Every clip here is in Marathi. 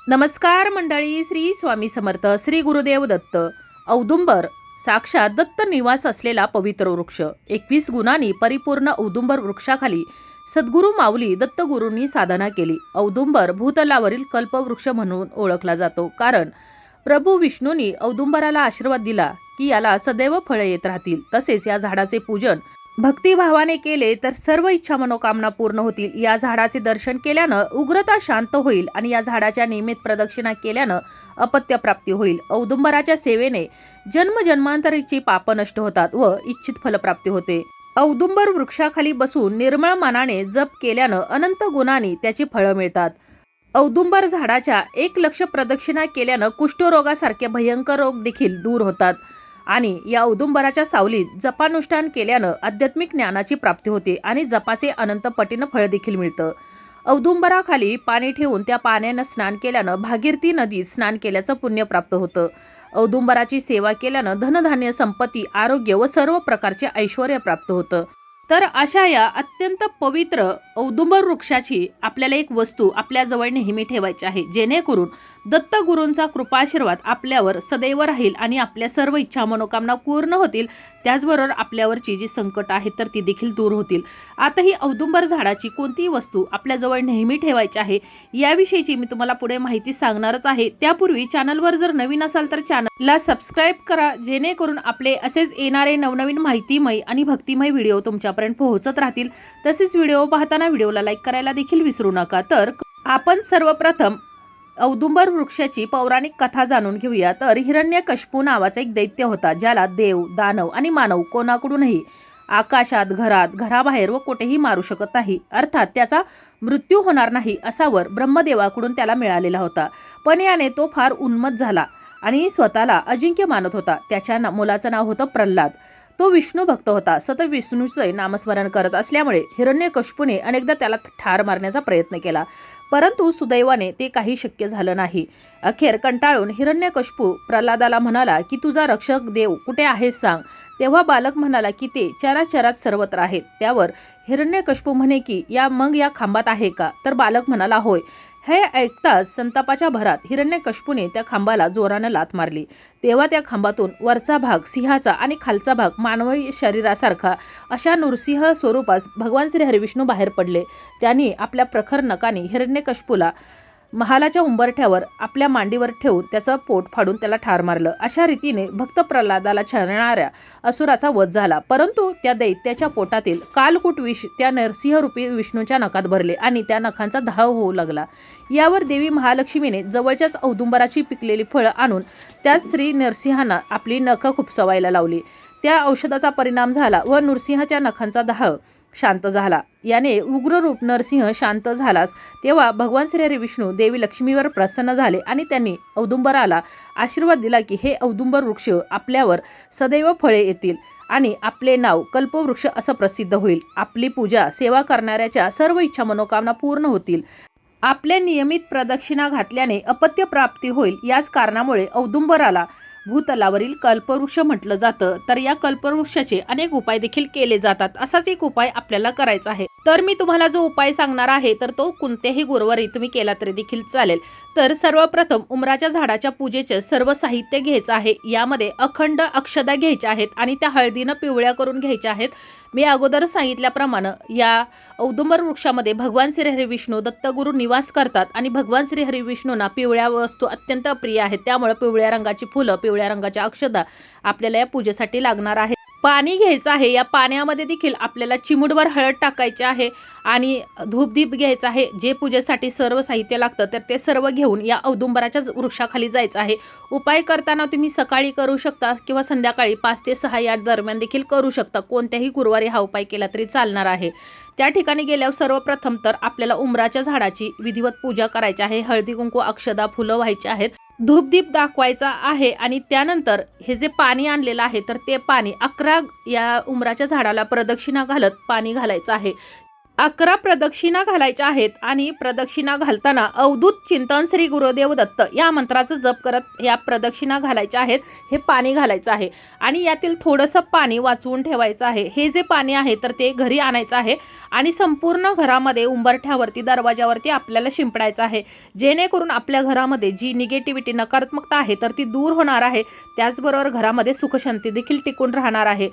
नमस्कार मंडळी, श्री स्वामी समर्थ. श्री गुरुदेव दत्त. औदुंबर साक्षात दत्त निवास असलेला पवित्र वृक्ष. 21 गुणांनी परिपूर्ण औदुंबर वृक्षाखाली सद्गुरू माऊली दत्तगुरूंनी साधना केली. औदुंबर भूतलावरील कल्पवृक्ष म्हणून ओळखला जातो, कारण प्रभू विष्णूंनी औदुंबराला आशीर्वाद दिला की याला सदैव फळे येत राहतील. तसेच या झाडाचे पूजन भक्तिभावाने केले तर सर्व इच्छा मनोकामना पूर्ण होतील. या झाडाचे दर्शन केल्यानं उग्रता शांत होईल आणि या झाडाच्या नियमित प्रदक्षिणा केल्यानं अपत्य प्राप्ती होईल. औदुंबराच्या सेवेने जन्मजन्मांतरीची पाप नष्ट होतात व इच्छित फलप्राप्ती होते. औदुंबर वृक्षाखाली बसून निर्मळ मनाने जप केल्यानं अनंत गुणांनी त्याची फळं मिळतात. औदुंबर झाडाच्या 1,00,000 प्रदक्षिणा केल्यानं कुष्ठरोगासारखे भयंकर रोग देखील दूर होतात आणि या औदुंबराच्या सावलीत जपानुष्ठान केल्यानं आध्यात्मिक ज्ञानाची प्राप्ती होते आणि जपाचे अनंत पटीनं फळ देखील मिळतं. औदुंबराखाली पाणी ठेवून त्या पाण्यानं स्नान केल्यानं भागीरथी नदीत स्नान केल्याचं पुण्य प्राप्त होतं. औदुंबराची सेवा केल्यानं धनधान्य, संपत्ती, आरोग्य व सर्व प्रकारचे ऐश्वर्य प्राप्त होतं. तर अशा या अत्यंत पवित्र औदुंबर वृक्षाची आपल्याला एक वस्तू आपल्या जवळ नेहमी ठेवायची आहे, जेणेकरून दत्तगुरूंचा कृपाशीर्वाद आपल्यावर सदैव राहील आणि आपल्या सर्व इच्छा मनोकामना पूर्ण होतील. त्याचबरोबर आपल्यावरची जी संकट आहेत तर ती देखील दूर होतील. आता ही औदुंबर झाडाची कोणतीही वस्तू आपल्या जवळ नेहमी ठेवायची आहे याविषयीची मी तुम्हाला पुढे माहिती सांगणारच आहे. त्यापूर्वी चॅनलवर जर नवीन असाल तर चॅनलला सबस्क्राईब करा, जेणेकरून आपले असेच येणारे नवनवीन माहितीमय आणि भक्तिमय व्हिडिओ तुमच्यापर्यंत पोहोचत राहतील. तसेच व्हिडिओ पाहताना व्हिडिओला लाईक करायला देखील विसरू नका. तर आपण सर्वप्रथम औदुंबर वृक्षाची पौराणिक कथा जाणून घेऊया. तर हिरण्यकश्यपू नावाचा एक दैत्य होता, ज्याला देव, दानव आणि मानव कोणाकडूनही आकाशात, घरात, घराबाहेर व कुठेही मारू शकत नाही. अर्थात त्याचा मृत्यू होणार नाही असा वर ब्रह्मदेवाकडून त्याला मिळालेला होता. पण याने तो फार उन्मत्त झाला आणि स्वतःला अजिंक्य मानत होता. त्याच्या मुलाचं नाव होतं प्रल्हाद. तो विष्णू भक्त होता. सतत विष्णूचे नामस्मरण करत असल्यामुळे हिरण्यकश्यपूने अनेकदा त्याला ठार मारण्याचा प्रयत्न केला, परंतु सुदैवाने ते काही शक्य झालं नाही. अखेर कंटाळून हिरण्यकश्यपू प्रल्हादाला म्हणाला की तुझा रक्षक देव कुठे आहेस सांग. तेव्हा बालक म्हणाला की ते चराचरात सर्वत्र आहेत. त्यावर हिरण्यकश्यपू म्हणे की या खांबात आहे का. तर बालक म्हणाला होय. हे ऐकताच संतापाच्या भरात हिरण्यकश्यपूने त्या खांबाला जोरानं लाथ मारली. तेव्हा त्या खांबातून वरचा भाग सिंहाचा आणि खालचा भाग मानवी शरीरासारखा अशा नृसिंह स्वरूपास भगवान श्री हरिविष्णू बाहेर पडले. त्यांनी आपल्या प्रखर नखाने हिरण्यकश्यपूला महालाच्या उंबरठ्यावर आपल्या मांडीवर ठेवून त्याचं पोट फाडून त्याला ठार मारलं. अशा रीतीने भक्त प्रल्हादाला छळणाऱ्या असुराचा वध झाला. परंतु त्या दैत्याच्या पोटातील कालकूट विष त्या नरसिंहरूपी विष्णूच्या नखात भरले आणि त्या नखांचा दाह होऊ लागला. यावर देवी महालक्ष्मीने जवळच्याच औदुंबराची पिकलेली फळं आणून त्या श्री नरसिंहांना आपली नखं खुपसवायला लावली. त्या औषधाचा परिणाम झाला व नरसिंहाच्या नखांचा दाह शांत झाला. याने उग्र रूप नरसिंह शांत झालाच तेव्हा भगवान श्री हरी विष्णू देवी लक्ष्मीवर प्रसन्न झाले आणि त्यांनी औदुंबराला आशीर्वाद दिला की हे औदुंबर वृक्ष आपल्यावर सदैव फळे येतील आणि आपले नाव कल्पवृक्ष असं प्रसिद्ध होईल. आपली पूजा सेवा करणाऱ्याच्या सर्व इच्छा मनोकामना पूर्ण होतील. आपल्या नियमित प्रदक्षिणा घातल्याने अपत्य प्राप्ती होईल. याच कारणामुळे औदुंबराला भूतलावरील कल्पवृक्ष म्हटलं जातं. तर या कल्पवृक्षाचे अनेक उपाय देखील केले जातात. असाच एक उपाय आपल्याला करायचा आहे. तर मी तुम्हाला जो उपाय सांगणार आहे तर तो कोणत्याही गुरुवारी तुम्ही केला तरी देखील चालेल. तर सर्वप्रथम उमराच्या झाडाच्या पूजेचे सर्व साहित्य घ्यायचं आहे. यामध्ये अखंड अक्षदा घ्यायच्या आहेत आणि त्या हळदीनं पिवळ्या करून घ्यायच्या आहेत. मी अगोदर सांगितल्याप्रमाणे या औदुंबर वृक्षामध्ये भगवान श्री हरी विष्णू दत्तगुरू निवास करतात आणि भगवान श्री हरी विष्णूंना पिवळ्या वस्तू अत्यंत प्रिय आहेत. त्यामुळे पिवळ्या रंगाची फुलं, पिवळ्या रंगाच्या अक्षदा आपल्याला या पूजेसाठी लागणार आहेत. पाणी घ्यायचं आहे. या पाण्यामध्ये देखील आपल्याला चिमूटभर हळद टाकायची आहे आणि धूपदीप घ्यायचा आहे. जे पूजेसाठी सर्व साहित्य लागतं तर ते सर्व घेऊन या औदुंबराच्या वृक्षाखाली जायचं आहे. उपाय करताना तुम्ही सकाळी करू शकता किंवा संध्याकाळी 5 ते 6 या दरम्यान देखील करू शकता. कोणत्याही गुरुवारी हा उपाय केला तरी चालणार आहे. त्या ठिकाणी गेल्यावर सर्वप्रथम तर आपल्याला उमराच्या झाडाची विधिवत पूजा करायची आहे. हळदी कुंकू, अक्षदा, फुलं व्हायची आहेत. धूपदीप दाखवायचा आहे आणि त्यानंतर हे जे पाणी आणलेलं आहे तर ते पाणी 11 या उमराच्या झाडाला प्रदक्षिणा घालत पाणी घालायचं आहे. 11 प्रदक्षिणा घालायच्या आहेत आणि प्रदक्षिणा घालताना अवधूत चिंतन श्री गुरुदेव दत्त या मंत्राचं जप करत या प्रदक्षिणा घालायच्या आहेत. हे पाणी घालायचं आहे आणि यातील थोडंसं पाणी वाचवून ठेवायचं आहे. हे जे पाणी आहे तर ते घरी आणायचं आहे आणि संपूर्ण घरामध्ये उंबरठ्यावरती दरवाजावरती आपल्याला शिंपडायचं आहे, जेणेकरून आपल्या घरामध्ये जी निगेटिव्हिटी नकारात्मकता आहे तर ती दूर होणार आहे. त्याचबरोबर घरामध्ये सुखशांती देखील टिकून राहणार आहे.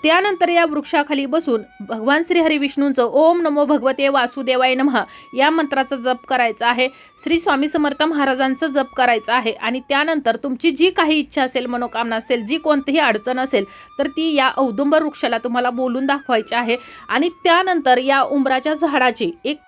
त्यानंतर या वृक्षाखाली बसून भगवान श्री हरिविष्णूंचं ओम नमो भगवते वासुदेवाय नमः या मंत्राचा जप करायचा आहे. श्री स्वामी समर्थ महाराजांचं जप करायचं आहे आणि त्यानंतर तुमची जी काही इच्छा असेल, मनोकामना असेल, जी कोणतीही अडचण असेल तर ती या औदुंबर वृक्षाला तुम्हाला बोलून दाखवायची आहे. आणि त्यानंतर या उंबराच्या झाडाची एक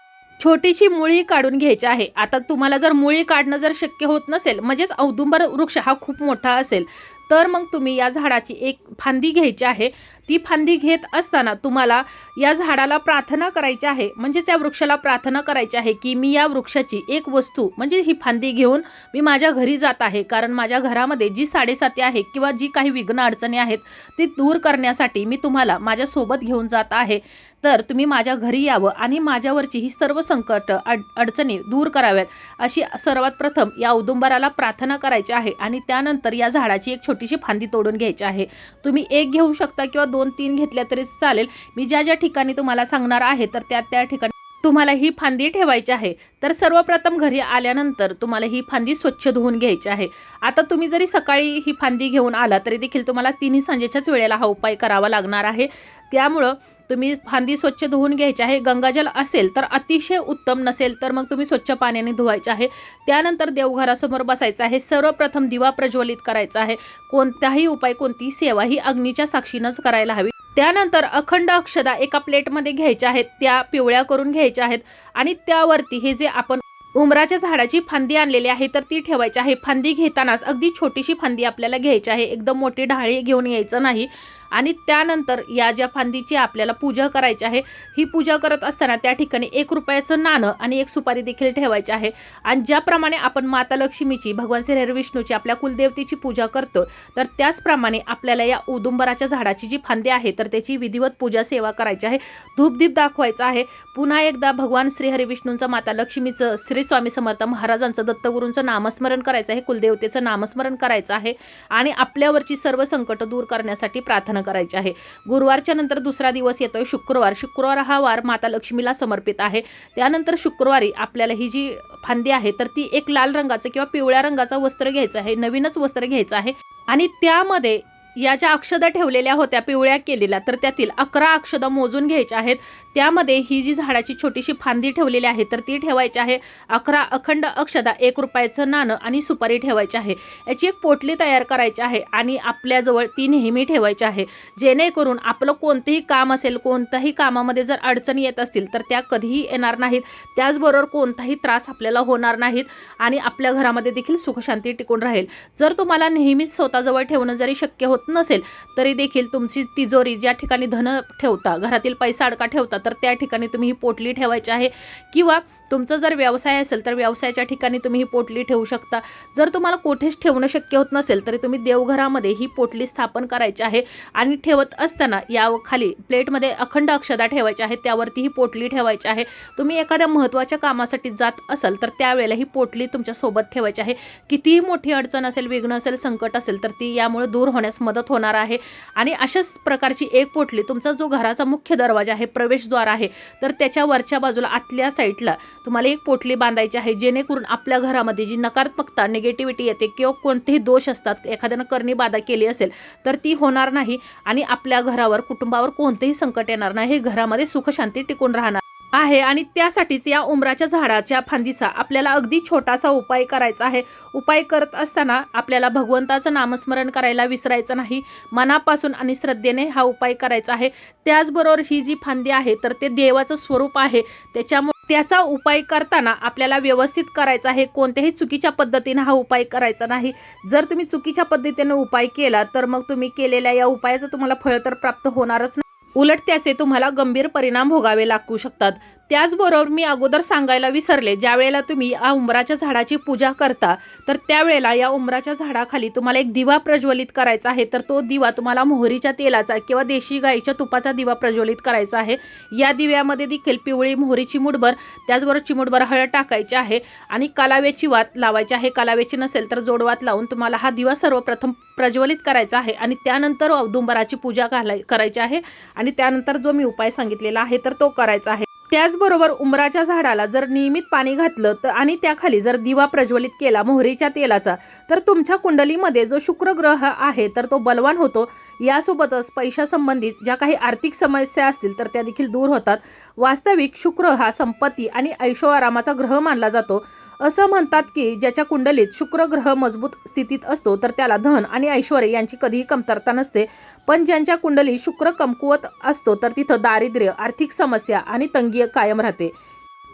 छोटीशी मुळी काढून घ्यायची आहे. आता तुम्हाला जर मुळी काढणं जर शक्य होत नसेल, म्हणजेच औदुंबर वृक्ष हा खूप मोठा असेल, तर मग तुम्ही या झाडाची एक फांदी घ्यायची आहे. ती फांदी घेत असताना तुम्हाला या झाडाला प्रार्थना करायची आहे, म्हणजेच या वृक्षाला प्रार्थना करायची आहे की मी या वृक्षाची एक वस्तू म्हणजे ही फांदी घेऊन मी माझ्या घरी जात आहे, कारण माझ्या घरामध्ये जी साडेसाती आहे किंवा जी काही विघ्न अडचणी आहेत ती दूर करण्यासाठी मी तुम्हाला माझ्यासोबत घेऊन जात आहे. तर तुम्ही माझ्या घरी यावं आणि माझ्यावरची ही सर्व संकट अडचणी दूर कराव्यात अशी सर्वात प्रथम या औदुंबराला प्रार्थना करायची आहे. आणि त्यानंतर या झाडाची एक छोटीशी फांदी तोडून घ्यायची आहे. तुम्ही एक घेऊ शकता किंवा 2-3 घेतल्या तरी चालेल. मी ज्या ज्या ठिकाणी तुम्हाला सांगणार आहे तर त्या ठिकाणी तुम्हाला ही फांदी ठेवायची आहे. तर सर्वप्रथम घरी आल्यानंतर तुम्हाला ही फांदी स्वच्छ धुवून घ्यायची आहे. आता तुम्ही जरी सकाळी ही फांदी घेऊन आला तरी देखील तुम्हाला तिन्ही सांजेच्याच वेळेला हा उपाय करावा लागणार आहे. त्यामुळं तुम्ही फांदी स्वच्छ धुवून घ्यायची आहे. गंगाजल असेल तर अतिशय उत्तम, नसेल तर मग तुम्ही स्वच्छ पाण्याने धुवायचे आहे. त्यानंतर देवघरासमोर बसायचं आहे. सर्वप्रथम दिवा प्रज्वलित करायचा आहे. कोणताही उपाय, कोणतीही सेवा ही अग्नीच्या साक्षीनंच करायला हवी. त्यानंतर अखंड अक्षदा एका प्लेटमध्ये घ्यायच्या आहेत, त्या पिवळ्या करून घ्यायच्या आहेत आणि त्यावरती हे जे आपण उंबराच्या झाडाची फांदी आणलेली आहे तर ती ठेवायची आहे. फांदी घेतानाच अगदी छोटीशी फांदी आपल्याला घ्यायची आहे, एकदम मोठी ढाळी घेऊन यायचं नाही. आणि त्यानंतर या ज्या फांदीची आपल्याला पूजा करायची आहे, ही पूजा करत असताना त्या ठिकाणी 1 रुपयाचं नाणं आणि 1 सुपारी देखील ठेवायची आहे. आणि ज्याप्रमाणे आपण माता लक्ष्मीची, भगवान श्री हरिविष्णूची, आपल्या कुलदेवतेची पूजा करतो तर त्याचप्रमाणे आपल्याला या औदुंबराच्या झाडाची जी फांदी आहे तर त्याची विधिवत पूजा सेवा करायची आहे. धूपदीप दाखवायचा आहे. पुन्हा एकदा भगवान श्री हरिविष्णूंचं, माता लक्ष्मीचं, श्री स्वामी समर्थ महाराजांचं, दत्तगुरूंचं नामस्मरण करायचं आहे. कुलदेवतेचं नामस्मरण करायचं आहे आणि आपल्यावरची सर्व संकट दूर करण्यासाठी प्रार्थना करायची आहे. गुरुवारच्या नंतर दुसरा दिवस येतोय शुक्रवार. शुक्रवार हा वार माता लक्ष्मीला समर्पित आहे. त्यानंतर शुक्रवारी आपल्याला ही जी फांदी आहे तर ती एक लाल रंगाचं किंवा पिवळ्या रंगाचं वस्त्र घ्यायचं आहे. नवीनच वस्त्र घ्यायचं आहे आणि त्यामध्ये या ज्या अक्षदा ठेवलेल्या होत्या पिवळ्या केलेल्या तर त्यातील 11 अक्षदा मोजून घ्यायच्या आहेत. त्यामध्ये ही जी झाडाची छोटीशी फांदी ठेवलेली आहे तर ती ठेवायची आहे. 11 अखंड अक्षदा, 1 रुपयाचं नाणं आणि सुपारी ठेवायची आहे. याची एक पोटली तयार करायची आहे आणि आपल्याजवळ ती नेहमी ठेवायची आहे, जेणेकरून आपलं कोणतेही काम असेल, कोणत्याही कामामध्ये जर अडचणी येत असतील तर त्या कधीही येणार नाहीत. त्याचबरोबर कोणताही त्रास आपल्याला होणार नाहीत आणि आपल्या घरामध्ये देखील सुखशांती टिकून राहील. जर तुम्हाला नेहमीच स्वतःजवळ ठेवणं जरी शक्य होत नसेल तरी देखील तुमची तिजोरी, ज्या ठिकाणी धन ठेवता, घरातील पैसा अडका ठेवता, तर त्या ठिकाणी तुम्ही ही पोटली ठेवायची आहे. किंवा तुमचा जर व्यवसाय असेल तर व्यवसायाच्या ठिकाणी तुम्ही ही पोटली ठेवू शकता. जर तुम्हाला कोठेच ठेवणं शक्य होत नसेल तरी तुम्ही देवघरामध्ये ही पोटली स्थापन करायची आहे आणि ठेवत असताना या खाली प्लेटमध्ये अखंड अक्षदा ठेवायच्या आहेत, त्यावरती ही पोटली ठेवायची आहे. तुम्ही एखाद्या महत्त्वाच्या कामासाठी जात असाल तर त्यावेळेला ही पोटली तुमच्या सोबत ठेवायची आहे. कितीही मोठी अडचण असेल, विघ्न असेल, संकट असेल तर ती यामुळे दूर होण्यास मदत होणार आहे. आणि अशाच प्रकारची एक पोटली तुमचा जो घराचा मुख्य दरवाजा आहे, प्रवेशद्वार आहे, तर त्याच्या वरच्या बाजूला आतल्या साईडला तुम्हाला एक पोटली बांधायची आहे, जेणेकरून आपल्या घरामध्ये जी नकारात्मकता, निगेटिव्हिटी येते किंवा कोणतेही दोष असतात, एखाद्यानं करणी बाधा केली असेल तर ती होणार नाही आणि आपल्या घरावर, कुटुंबावर कोणतेही संकट येणार नाही. हे घरामध्ये सुखशांती टिकून राहणार आहे. आणि त्यासाठीच या उंबराच्या झाडाच्या फांदीचा आपल्याला अगदी छोटासा उपाय करायचा आहे. उपाय करत असताना आपल्याला भगवंताचं नामस्मरण करायला विसरायचं नाही. मनापासून आणि श्रद्धेने हा उपाय करायचा आहे. त्याचबरोबर ही जी फांदी आहे तर ते देवाचं स्वरूप आहे, त्याच्यामुळे त्याचा उपाय करताना आपल्याला व्यवस्थित करायचा आहे. कोणत्याही चुकीच्या पद्धतीने हा उपाय करायचा नाही. जर तुम्ही चुकीच्या पद्धतीने उपाय केला तर मग तुम्ही केलेल्या या उपायाचं तुम्हाला फळ तर प्राप्त होणारच नाही, उलट त्याचे तुम्हाला गंभीर परिणाम भोगावे लागू शकतात. त्याचबरोबर मी अगोदर सांगायला विसरले, ज्या वेळेला तुम्ही या उंबराच्या झाडाची पूजा करता तर त्यावेळेला या उंबराच्या झाडाखाली तुम्हाला एक दिवा प्रज्वलित करायचा आहे. तर तो दिवा तुम्हाला मोहरीच्या तेलाचा किंवा देशी गाईच्या तुपाचा दिवा प्रज्वलित करायचा आहे. या दिव्यामध्ये देखील पिवळी मोहरी चिमूटभर, त्याचबरोबर चिमूटभर हळद टाकायची आहे आणि कालाव्याची वात लावायची आहे. कालाव्याची नसेल तर जोडवात लावून तुम्हाला हा दिवा सर्वप्रथम प्रज्वलित करायचा आहे आणि त्यानंतर औदुंबराची पूजा करायची आहे आणि त्यानंतर जो मी उपाय सांगितलेला आहे तर तो करायचा आहे. त्याचबरोबर उंबराच्या झाडाला जर नियमित पाणी घातलं तर आणि त्याखाली जर दिवा प्रज्वलित केला मोहरीच्या तेलाचा तर तुमच्या कुंडलीमध्ये जो शुक्र ग्रह आहे तर तो बलवान होतो. यासोबतच पैशासंबंधित ज्या काही आर्थिक समस्या असतील तर त्या देखील दूर होतात. वास्तविक शुक्र हा संपत्ती आणि ऐशोआरामाचा ग्रह मानला जातो. असं म्हणतात की ज्याच्या कुंडलीत शुक्र ग्रह मजबूत स्थितीत असतो तर त्याला धन आणि ऐश्वर यांची कधीही कमतरता नसते. पण ज्यांच्या कुंडलीत शुक्र कमकुवत असतो तर तिथं दारिद्र्य, आर्थिक समस्या आणि तंगी कायम राहते.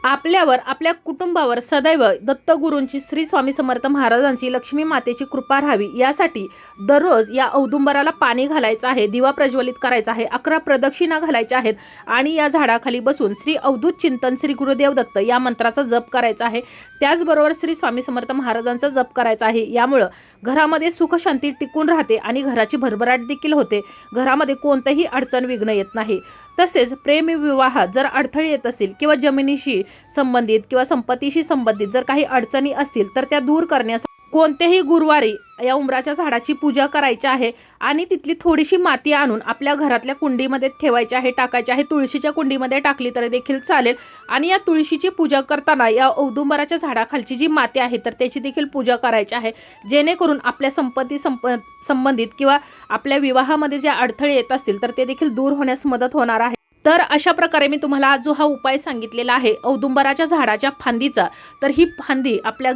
आपल्यावर, आपल्या कुटुंबावर सदैव दत्तगुरूंची, श्री स्वामी समर्थ महाराजांची, लक्ष्मी मातेची कृपा राहावी यासाठी दररोज या औदुंबराला पाणी घालायचं आहे, दिवा प्रज्वलित करायचा आहे, 11 प्रदक्षिणा घालायच्या आहेत आणि या झाडाखाली बसून श्री अवधूत चिंतन श्री गुरुदेव दत्त या मंत्राचा जप करायचा आहे. त्याचबरोबर श्री स्वामी समर्थ महाराजांचा जप करायचा आहे. यामुळं घरामध्ये सुख शांती टिकून राहते आणि घराची भरभराट देखील होते. घरामध्ये कोणतंही अडचण विघ्न येत नाही. तसेच प्रेमविवाहात जर अडथळे येत असतील किंवा जमिनीशी संबंधित किंवा संपत्तीशी संबंधित जर काही अडचणी असतील तर त्या दूर करण्यासाठी कोणत्याही गुरुवारी या उंबराच्या झाडाची पूजा करायची आहे आणि तिथली थोडीशी माती आणून आपल्या घरातल्या कुंडीमध्ये ठेवायची आहे, टाकायची आहे. तुळशीच्या कुंडीमध्ये टाकली तर देखील चालेल आणि या तुळशीची पूजा करताना या औदुंबराच्या झाडाखालची जी माती आहे तर त्याची देखील पूजा करायची आहे, जेणेकरून आपल्या संपत्ती संबंधित किंवा आपल्या विवाहामध्ये जे अडथळे येत असतील तर ते देखील दूर होण्यास मदत होणार आहे. तर अशा प्रकारे मी तुम्हाला जो हा उपाय सांगितलेला आहे औदुंबराच्या झाडाच्या फांदीचा, तर ही फांदी आपल्या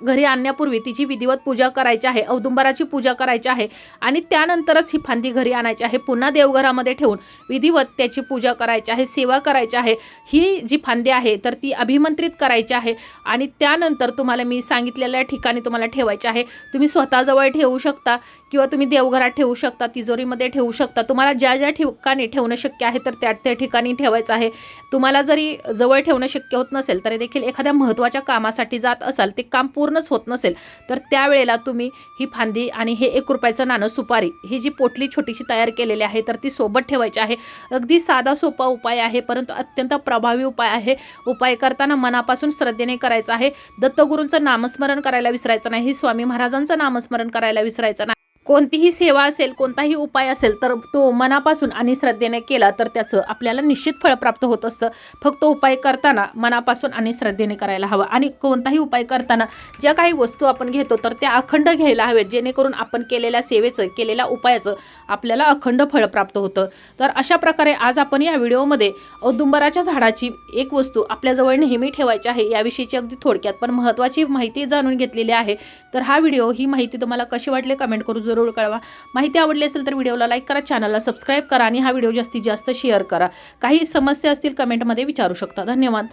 घरी आणण्यापूर्वी तिची विधिवत पूजा करायची आहे, औदुंबराची पूजा करायची आहे आणि त्यानंतरच ही फांदी घरी आणायची आहे. पुन्हा देवघरामध्ये ठेवून विधिवत त्याची पूजा करायची आहे, सेवा करायची आहे. ही जी फांदी आहे तर ती अभिमंत्रित करायची आहे आणि त्यानंतर तुम्हाला मी सांगितलेल्या ठिकाणी तुम्हाला ठेवायची आहे. तुम्ही स्वतःजवळ ठेवू शकता किंवा तुम्ही देवघरात ठेवू शकता, तिजोरीमध्ये ठेवू शकता. तुम्हाला ज्या ज्या ठिकाणी ठेवणं शक्य आहे तर त्या ठिकाणी ठेवायचं आहे. तुम्हाला जरी जवळ ठेवणं शक्य होत नसेल तरी देखील एखाद्या महत्त्वाच्या कामासाठी जात असाल, ते काम पूर्णच होत नसेल तर त्यावेळेला तुम्ही ही फांदी आणि हे 1 रुपयाचं नाणं, सुपारी, ही जी पोटली छोटीशी तयार केलेली आहे तर ती सोबत ठेवायची आहे. अगदी साधा सोपा उपाय आहे परंतु अत्यंत प्रभावी उपाय आहे. उपाय करताना मनापासून श्रद्धेने करायचा आहे. दत्तगुरूंचं नामस्मरण करायला विसरायचं नाही, स्वामी महाराजांचं नामस्मरण करायला विसरायचं नाही. कोणतीही सेवा असेल, कोणताही उपाय असेल तर तो मनापासून आणि श्रद्धेने केला तर त्याचं आपल्याला निश्चित फळ प्राप्त होत असतं. फक्त उपाय करताना मनापासून आणि श्रद्धेने करायला हवा आणि कोणताही उपाय करताना ज्या काही वस्तू आपण घेतो तर त्या अखंड घ्यायला हवेत, जेणेकरून आपण केलेल्या सेवेचं, केलेल्या उपायाचं आपल्याला अखंड फळ प्राप्त होतं. तर अशा प्रकारे आज आपण या व्हिडिओमध्ये औदुंबराच्या झाडाची एक वस्तू आपल्याजवळ नेहमी ठेवायची आहे याविषयीची अगदी थोडक्यात पण महत्त्वाची माहिती जाणून घेतलेली आहे. तर हा व्हिडिओ, ही माहिती तुम्हाला कशी वाटली कमेंट करून जरूर कळवा. माहिती आवडली असेल तर व्हिडिओला लाईक करा, चॅनलला सबस्क्राईब करा आणि हा व्हिडिओ जास्तीत जास्त शेअर करा. काही समस्या असतील कमेंटमध्ये विचारू शकता. धन्यवाद.